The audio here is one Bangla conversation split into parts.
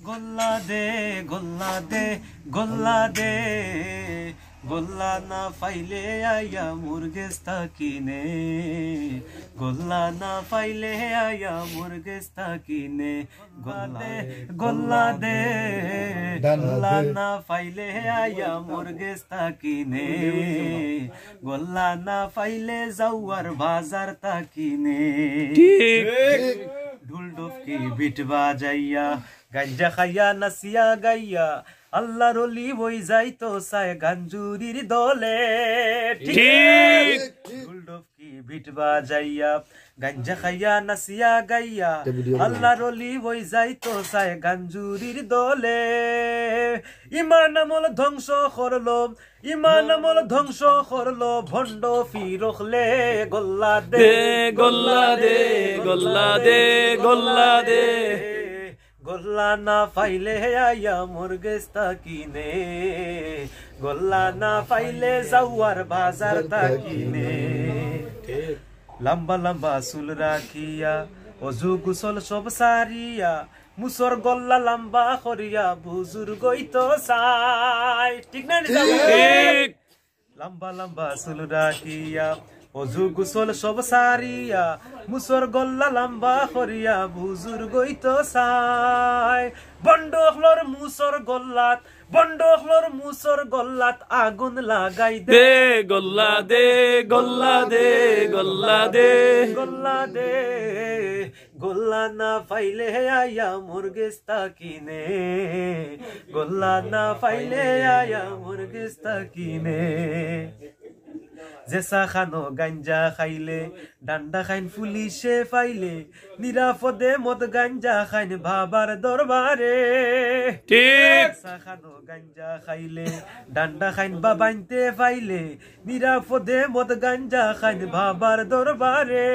গোল্লা দে গোল্লা দে গোল্লা দে গোল্লা না পাইলে আয়া মুরগেস্তা কিনে গোল্লা না পাইলে আয়া মুরগেস্তা কিনে গোল্লা দে গোল্লা না পাইলে আয়া মুরগেস্তা কিনে গোল্লা না পাইলে যাওয়ার বাজার তা কিনে ঢুল ডুফকি বিট বাজাইয়া গাঞ্জা খাইয়া নাসিয়া গাইয়া আল্লাহর ওলি বই যাইতো সায় গাঞ্জুরির দলে ঠিক ঢুল ডুফকি বিট বাজাইয়া গাঞ্জা খাইয়া নাসিয়া গাইয়া আল্লাহর ওলি বই যাইতো সায় গাঞ্জুরির দলে ইমান আমল ধ্বংস করলো ইমান আমল ধ্বংস করলো ভণ্ড ফিরখলে গোল্লা দে গোল্লা দে গোল্লা দে গোল্লা দে গোল্লা না পাইলে আয়া মুরগেস্তা কিনে গোল্লা না পাইলে যাওয়ার বাজার তা কিনে লম্বা লম্বা চুল রাখিয়া অজু গুসল সব সারিয়া মুসর গল্লা লম্বা করিয়া বুজুর্গই তো চাই ঠিক না ঠিক লম্বা লম্বা চুল রাখিয়া অজু গুসল সব সারিয়া মুসর গল্লা লম্বা করিয়া বুজুর্গই তো চাই বন্ডখলর মুসর গল্লাত বন্ডখলর মুসর গল্লাত আগুন লাগাই দে গোল্লা দে গোল্লা দে গোল্লা দে গোল্লা দে গোল্লা না পাইলে আয়া মুরগেস্তা কিনে গোল্লা না পাইলে আয়া মুরগেস্তা কিনে জেসা খানো গাঞ্জা খাইলে ডান্ডা খাইন পুলিশে পাইলে নিরাপদে মদ গাঞ্জা খাইন বাবার দরবারে ঠিক খানো গাঞ্জা খাইলে ডান্ডা খাইন বাবাইতে পাইলে নিরাপদে মদ গাঞ্জা খাইন বাবার দরবারে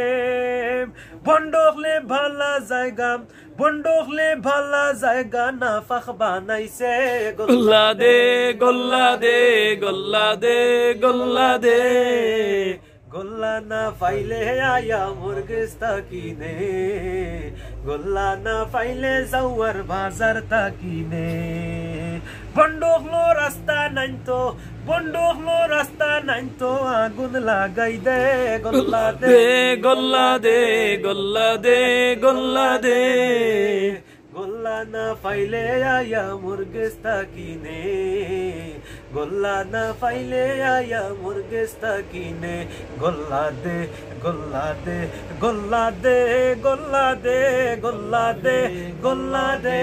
বন্ডকলে ভালা জায়গা বন্ডকলে ভালা জায়গা না ফাখ বানাইছে গোল্লা দে গোল্লা দে গোল্লা দে গোল্লা দে গোল্লা না পাইলে আয়া মুরগেস্তা কিনে গোল্লা না পাইলে যাওয়ার বাজার তা কিনে বন্ডকলো রাস্তা নাইতো বন্ডকলো রাস্তা নাইতো আগুন লাগাই দে গোল্লা দে গোল্লা দে গোল্লা দে গোল্লা দে গোল্লা না পাইলে আয়া মুরগেস্তা কিনে গোল্লা না পাইলে আয়া মুরগেস্তা কিনে গোল্লা দে গোল্লা দে গোল্লা দে গোল্লা দে গোল্লা দে গোল্লা দে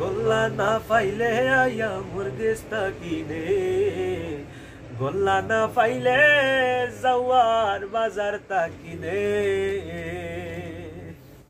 গোল্লা না পাইলে আয়া মুরগেস্তা কিনে গোল্লা না পাইলে যাওয়ার বাজার তা কিনে